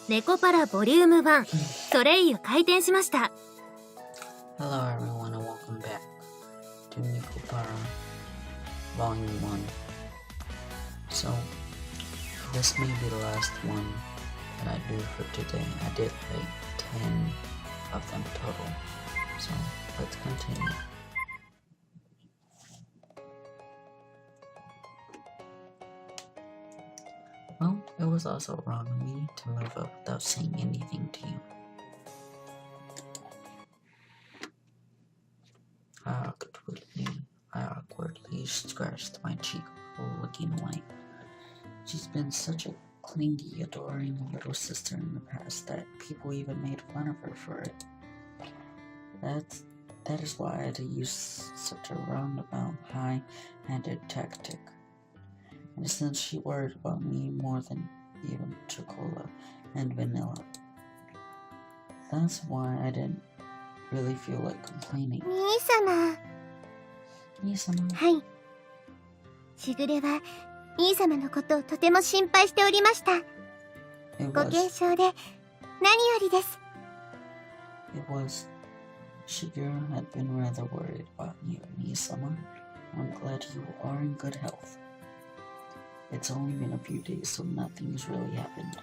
ネコパラボリューム1ソレイユ開店しました。 Hello everyone and welcome back to NEKOPARA Volume 1. So, this may be the last one that I do for today. I did like 10 of them total. So, let's continue. Well, it was also wrong of me to move up without saying anything to you. I awkwardly scratched my cheek while looking away. She's been such a clingy, adoring little sister in the past that people even made fun of her for it. That is why I had to use such a roundabout, high-handed tactic. And since she worried about me more than even chocolate and vanilla, that's why I didn't really feel like complaining. 兄様。はい。しぐれは兄様のことをとても心配しておりました。ご健勝で何よりです。 It was. Shigeru had been rather worried about you, Nii-sama. I'm glad you are in good health. It's only been a few days, so nothing's really happened.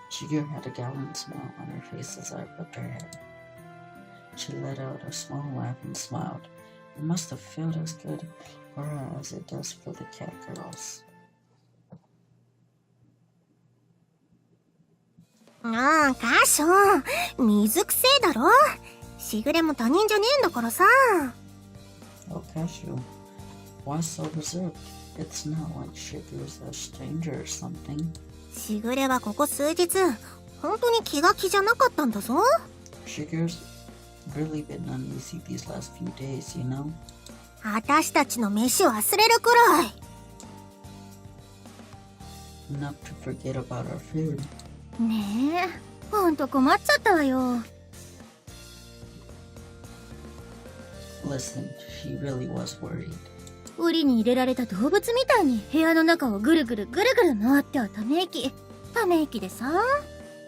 Shigeru had a gallant smile on her face as I rubbed her head. She let out a small laugh and smiled. It must have felt as good for her as it does for the cat girls. ああ、カション、水くせえだろ。しぐれも他人じゃねえんだからさ。Oh, Cashew, why so reserved? It's not like Shigeru's a stranger or something. しぐれはここ数日、本当に気が気じゃなかったんだぞ。Shigeru's really been uneasy these last few days, you know? 私たちの飯を忘れるくらい。Enough to forget about our food. ねえ、ほんと困っちゃったわよ。Listen, she really was worried. 檻に入れられた動物みたいに部屋の中をぐるぐるぐるぐる回ってはため息。ため息でさ。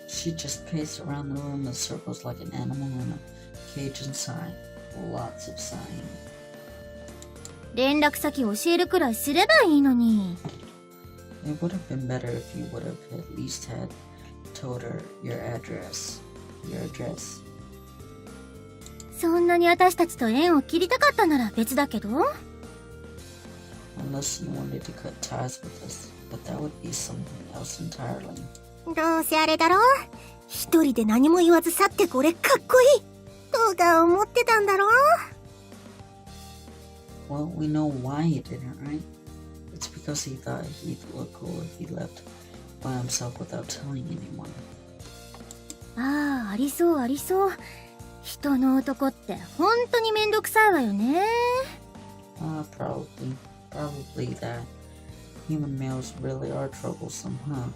She just paced around the room in circles like an animal in a cage and sighed. Lots of sighing. 連絡先教えるくらいすればいいのに。It would have been better if you would have at least had told her your address. そんなに私たちと縁を切りたかったなら別だけど。Unless you wanted to cut ties with us, but that would be something else entirely. どうせあれだろ。一人で何も言わず去ってこれかっこいいとか思ってたんだろ。Well, we know why he didn't, right? It's because he thought he'd look cool if he left by himself without telling anyone. ああ、ありそうありそう。人の男って本当にめんどくさいわよね。Probably that. Human males really are troublesome, huh?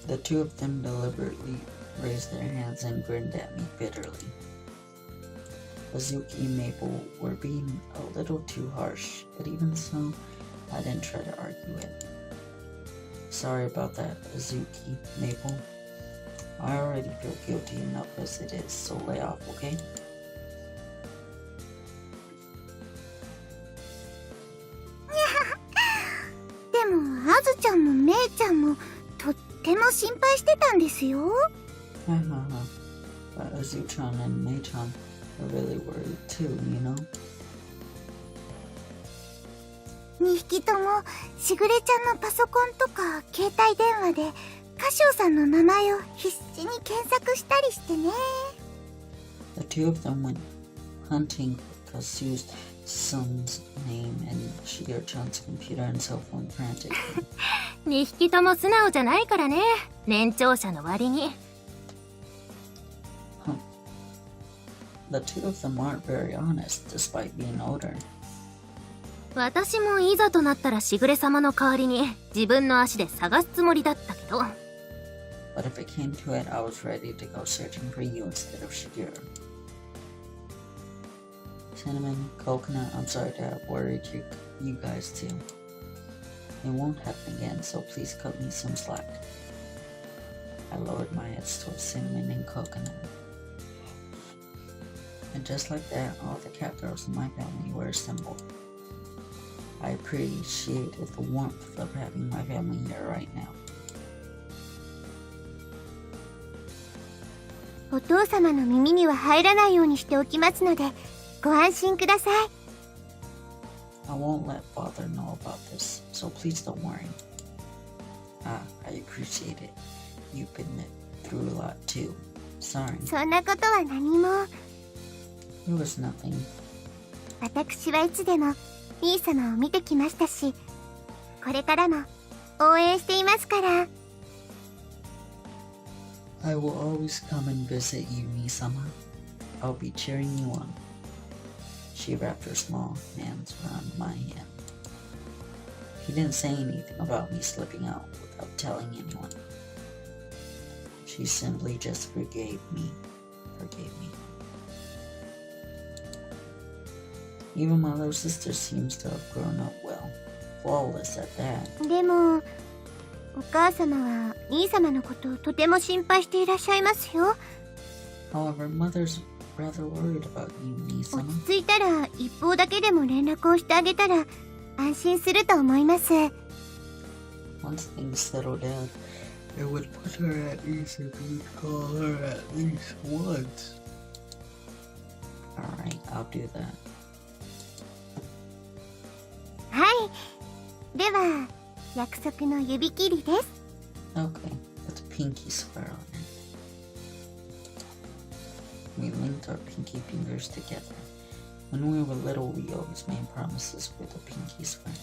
The two of them deliberately raised their hands and grinned at me bitterly. Azuki and Maple were being a little too harsh, but even so, I didn't try to argue it. Sorry about that, Azuki, Maple. I already feel guilty enough as it is, so lay off, okay? でも、あずちゃんもめいちゃんもとっても心配してたんですよ。But Azu-chan and Mei-chan are really worried too, you know? 2匹ともしぐれちゃんのパソコンとか携帯電話でカシオさんの名前を必死に検索したりしてね。 The two of them went hunting for Kasu's son's name and Shigeru-chan's computer and cell phone frantically. 2匹とも素直じゃないからね。年長者の割に。The two of them aren't very honest, despite being older. 私もいざとなったらしぐれ様の代わりに自分の足で探すつもりだったけど。But if it came to it, I was ready to go searching for you instead of Shigeru. Cinnamon, Coconut, I'm sorry to have worried you guys too. It won't happen again, so please cut me some slack. I lowered my heads towards cinnamon and coconut. And just like that, all the cat girls in my family were assembled. I appreciated the warmth of having my family here right now. お父様の耳には入らないようにしておきますので、ご安心ください。I won't let father know about this, so please don't worry. I appreciate it. You've been through a lot too. Sorry. そんなことは何も。It was nothing. 私はいつでも兄様を見てきましたし、これからも応援していますから。I will always come and visit you, Misama. I'll be cheering you on. She wrapped her small hands around my hand. He didn't say anything about me slipping out without telling anyone. She simply just forgave me. Even my little sister seems to have grown up well. Flawless at that. でも、お母様は兄様のことをとても心配していらっしゃいますよ。However, mother's rather worried about you, 落 Misama. ち着いたら一方だけでも連絡をしてあげたら安心すると思います。Once things settle down, it would put her at ease if you'd call her at least once. Alright, I'll do that. はい。では、約束の指切りです。Okay, let's pinky swear on it. We linked our pinky fingers together. When we were little, we always made promises with a pinky swear.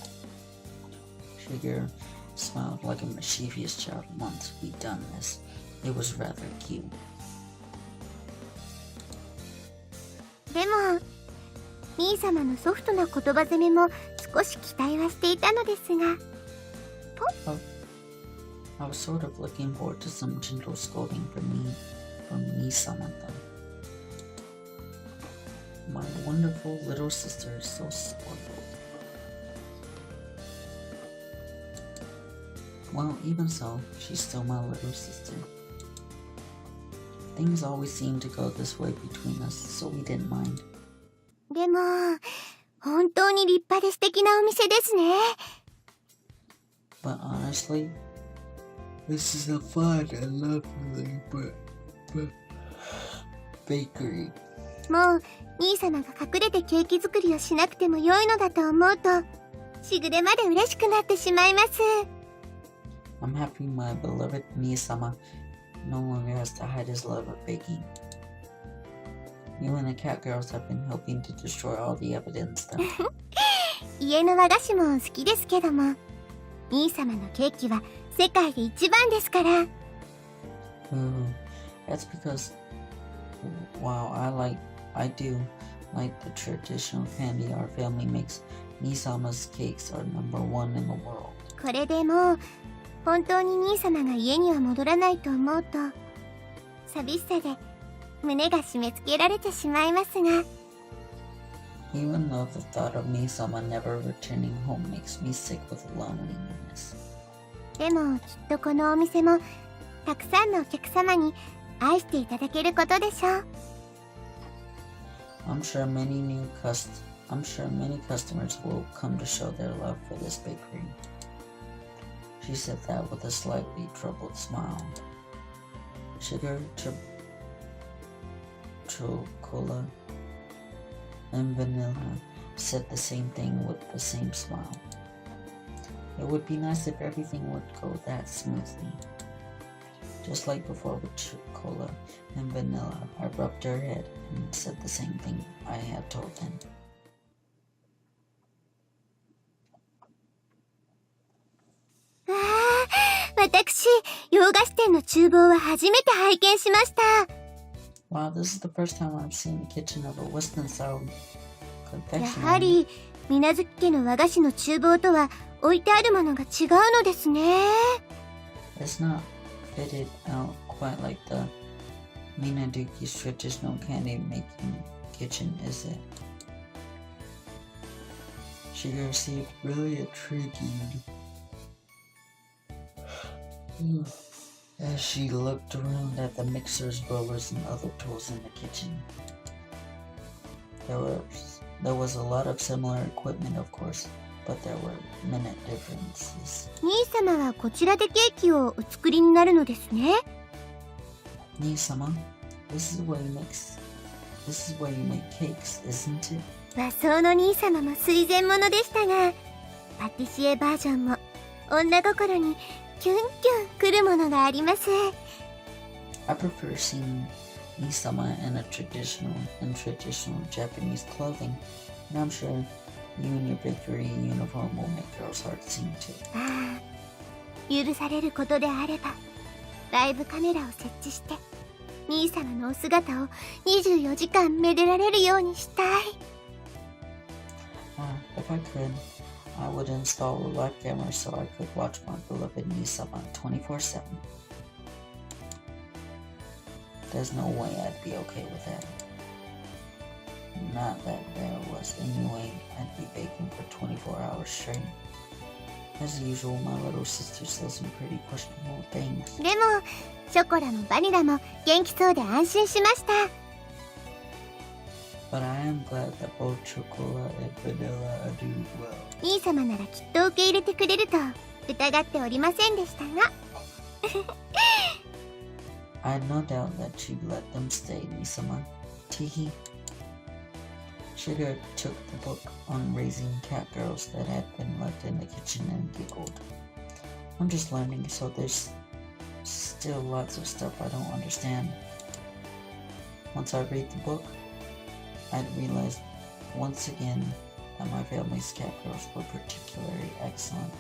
Sugar smiled like a mischievous child once we'd done this. It was rather cute. でも、兄様のソフトな言葉攻めも少し期待はしていたのですが。I was sort of looking forward to some gentle scolding from me, Samantha. My wonderful little sister is so spoiled. Well, even so, she's still my little sister. Things always seemed to go this way between us, so we didn't mind. でも、本当に立派で素敵なお店ですね。But honestly, this is a fun and lovely bakery. もう、兄様が隠れてケーキ作りをしなくても良いのだと思うと、しぐれまで嬉しくなってしまいます。I'm happy my beloved Misama no longer has to hide his love of baking. You and the cat girls have been helping to destroy all the evidence, though. 家の和菓子も好きですけども、兄様のケーキは世界で一番ですから。That's because, while I do like the traditional candy our family makes, Misama's cakes are #1 in the world. これでもう、本当に兄様が家には戻らないと思うと、寂しさで胸が締め付けられてしまいますが。Even though the thought of Misama never returning home makes me sick with loneliness. でもきっとこのお店もたくさんのお客様に愛していただけることでしょう。I'm sure many customers will come to show their love for this bakery. She said that with a slightly troubled smile. Sugar, chocolate, and vanilla said the same thing with the same smile. It would be nice if everything would go that smoothly. Just like before with chocolate and vanilla, I rubbed her head and said the same thing I had told him. 私、洋菓子店の厨房は初めて拝見しました。Wow, this is the first time I've seen the kitchen of a Western style や confectionery. はり、水無月家の和菓子の厨房とは置いてあるものが違うのですね。It's not fitted out quite like the Minaduki's traditional candy making kitchen, is it? She received really intriguing As she looked around at the mixers, rollers, and other tools in the kitchen, there was a lot of similar equipment, of course, but there were minute differences. 兄様はこちらでケーキをお作りになるのですね。Nii-sama, this is where you make cakes, isn't it? 和装の兄様も垂涎者でしたが、パティシエバージョンも女心にキュンキュンくるものがあります。I prefer seeing Nii-sama in traditional Japanese clothing, and I'm sure you and your bakery uniform will make girls' hearts sing too. ああ、許されることであれば、ライブカメラを設置して、兄様のお姿を24時間めでられるようにしたい。If I could, I would install a live camera so I could watch my beloved Nii-sama 24/7. There's no way I'd be okay with that. Not that there was any way I'd be baking for 24 hours straight. As usual, my little sister says some pretty questionable things. でも、ショコラもバニラも元気そうで安心しました。But I am glad that both chocolate and vanilla do well. 兄様ならきっと受け入れてくれると疑っておりませんでしたが。I had no doubt that she'd let them stay, Nii-sama. Teehee. Sugar took the book on raising cat girls that had been left in the kitchen and giggled. I'm just learning, so there's still lots of stuff I don't understand. Once I read the book, I'd realized once again that my family's cat girls were particularly excellent.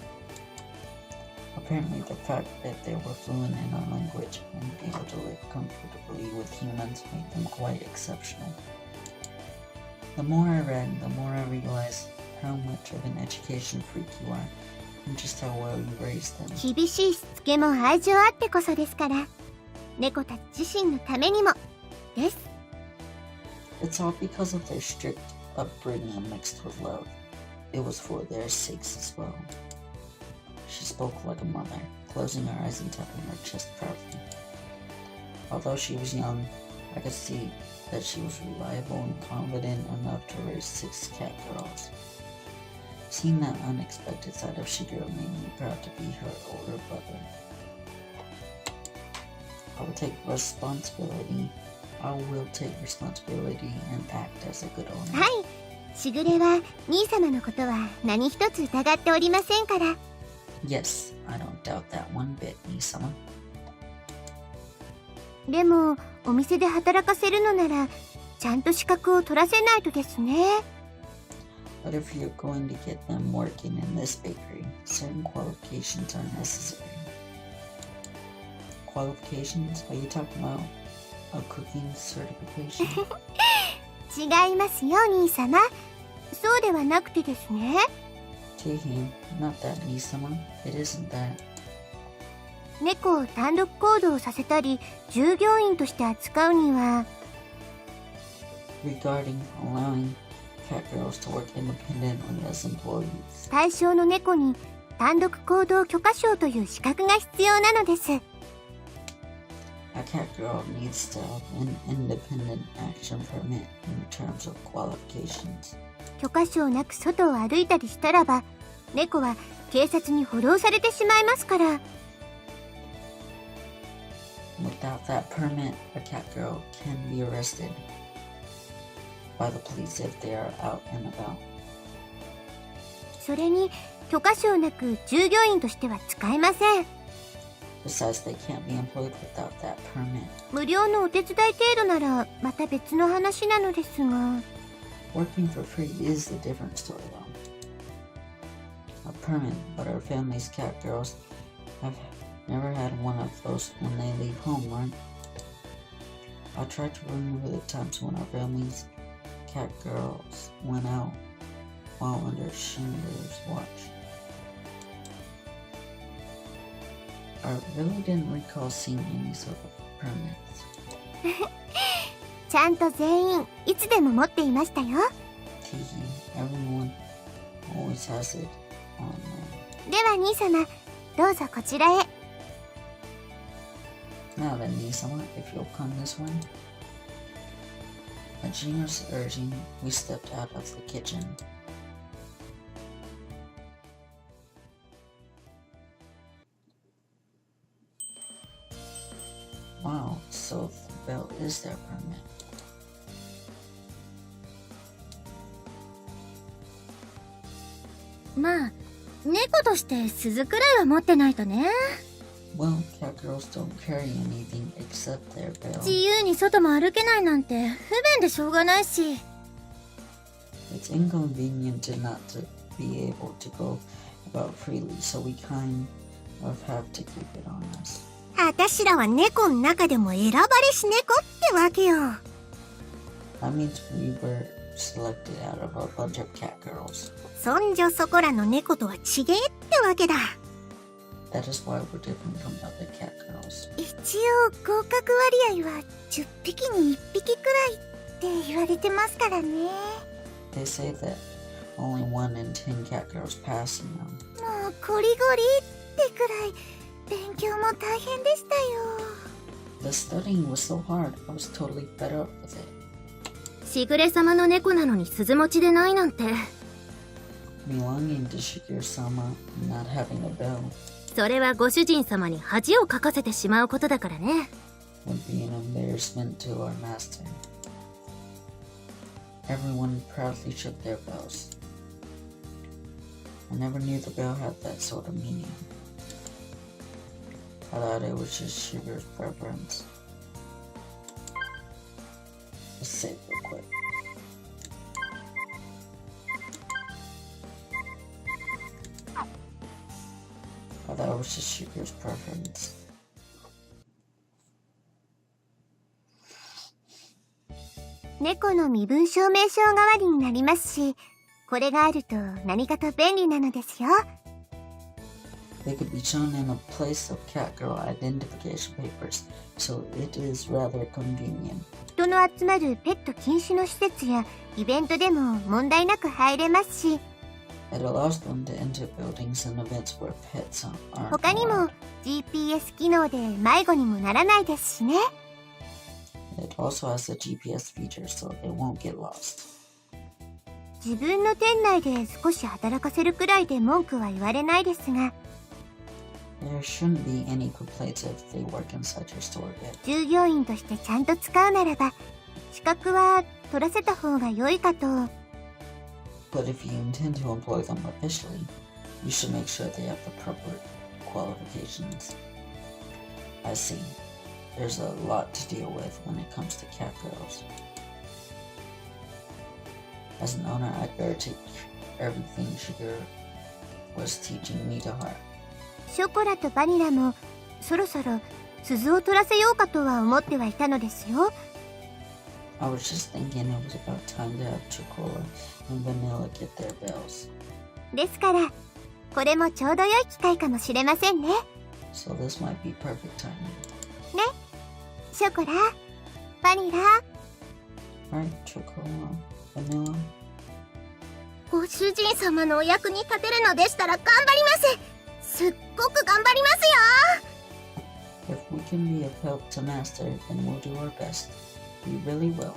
Apparently, the fact that they were fluent in our language and able to live comfortably with humans made them quite exceptional. The more I read, the more I realized how much of an education freak you are and just how well you raised them. 厳しいしつけも愛情あってこそですから、猫たち自身のためにもです。It's all because of their strict upbringing mixed with love. It was for their sakes as well. She spoke like a mother, closing her eyes and tapping her chest proudly. Although she was young, I could see that she was reliable and confident enough to raise 6 cat girls. Seeing that unexpected side of Shigeru made me proud to be her older brother. I will take responsibility and act as a good owner. はい、しぐれは兄様のことは何一つ疑っておりませんから。Yes, I don't doubt that one bit, Nii-sama. でも、お店で働かせるのなら、ちゃんと資格を取らせないとですね。But if you're going to get them working in this bakery, certain qualifications are necessary. Qualifications? Are you talking about a cooking certification? 違いますよ、兄様。そうではなくてですね。Teehee, not that, Nii-sama. It isn't that. 猫を単独行動させたり、従業員として扱うには、Regarding allowing cat girls to work independently as employees. 対象の猫に単独行動許可証という資格が必要なのです。A cat girl needs to have an independent action permit in terms of qualifications. 許可証なく外を歩いたりしたらば、猫は警察に補導されてしまいますから。Without that permit, a cat girl can be arrested by the police if they are out and about. それに許可証なく従業員としては使えません。Besides, they can't be employed without that permit. 無料のお手伝い程度ならまた別の話なのですが。Working for free is a different story though. A permit, but our family's cat girls have never had one of those when they leave home, right? I try to remember the times when our family's cat girls went out while under Shinger's watch. I really didn't recall seeing any sort of permits. ちゃんと全員いつでも持っていましたよ。Teehee, everyone always has it on them. では兄様、どうぞこちらへ。Now then, Nisama, if you'll come this way. At Gina's urging, we stepped out of the kitchen. Wow, so the bell is their permit. Ma, 猫として鈴くらいは持ってないとね。Well, cat girls don't carry anything except their bell. 自由に外も歩けないなんて不便でしょうがないし。It's inconvenient not to be able to go about freely, so we kind of have to keep it on us. あたしらは猫の中でも選ばれし猫ってわけよ。That means we were selected out of a bunch of cat girls. そんじょそこらの猫とは違えってわけだ。That is why we're different from other cat girls. 一応合格割合は10匹に1匹くらいって言われてますからね。They say that only 1 in 10 cat girls pass now. もうゴリゴリってくらい勉強も大変でしたよ。The studying was so hard, I was totally fed up with it. しぐれ様の猫なのに鈴持ちでないなんて。Belonging to Shigeru-sama and not having a bell それはご主人様に恥をかかせてしまうことだからね。would be an embarrassment to our master. Everyone proudly shook their bells. I never knew the bell had that sort of meaning. I thought it was just Sugar's preference. Let's save real quick. I thought it was just Sugar's preference. 猫の身分証明書代わりになりますし、これがあると何かと便利なのですよ。They could be shown in a place of catgirl identification papers, so it is rather convenient. 人の集まるペット禁止の施設やイベントでも問題なく入れますし、It allows them to enter buildings and events where pets aren't 他にも allowed. GPS 機能で迷子にもならないですしね。It also has a GPS feature, so they won't get lost. 自分の店内で少し働かせるくらいで文句は言われないですが、There shouldn't be any complaints if they work inside your store yet. 従業員としてちゃんと使うならば、資格は取らせた方が良いかと。But if you intend to employ them officially, you should make sure they have the proper qualifications. I see. There's a lot to deal with when it comes to cat girls. As an owner, I'd better take everything Sugar was teaching me to heart. ショコラとバニラもそろそろ鈴を取らせようかとは思ってはいたのですよ。I was just thinking it was about time to have Chocola and Vanilla get their bells. ですからこれもちょうど良い機会かもしれませんね。So this might be perfect timing. ね、ショコラ、バニラ。Alright, Chocola, Vanilla. ご主人様のお役に立てるのでしたら頑張ります。すっごく頑張りますよ。 If we can be of help to Master, then we'll do our best. We really will.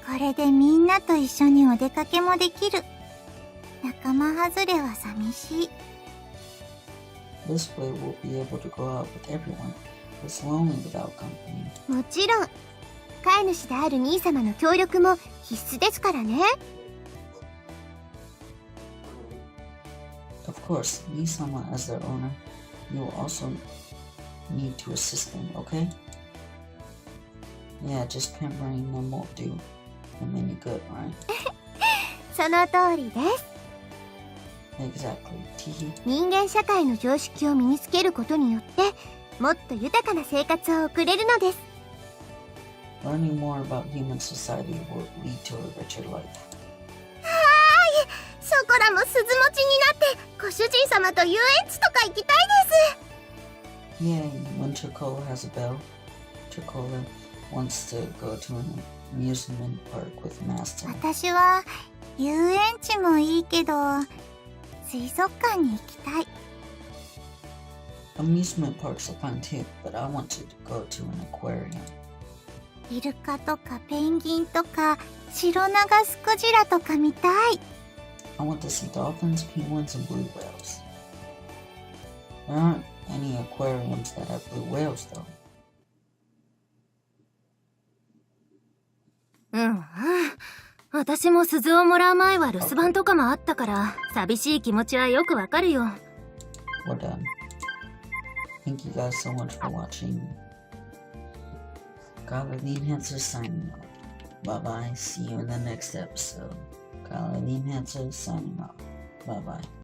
これでみんなと一緒にお出かけもできる。仲間外れは寂しい。This way we'll be able to go out with everyone. It's lonely without company. もちろん飼い主である兄様の協力も必須ですからね。Of course, Nisama as their owner, you will also need to assist them, okay? Yeah, just pampering them won't do them any good, right? その通りです。Exactly. Teehee. 人間社会の常識を身につけることによってもっと豊かな生活を送れるのです。Learning more about human society will lead to a richer life. ショコラも鈴持ちになってご主人様と遊園地とか行きたいです。 Yay, when Chocola has a bell, Chocola wants to go to an amusement park with Master. 私は遊園地もいいけど水族館に行きたい。Amusement parks are fun too, but I want you to go to an aquarium. イルカとかペンギンとかシロナガスクジラとか見たい。 I want to see dolphins, penguins, and blue whales. There aren't any aquariums that have blue whales, though. うんうん。私も鈴をもらう前は留守番とかもあったから、寂しい気持ちはよくわかるよ。We're done. Thank you guys so much for watching. Kylar the Enhancer signing off. Bye bye. See you in the next episode. Kylar the Enhancer signing off. Bye bye.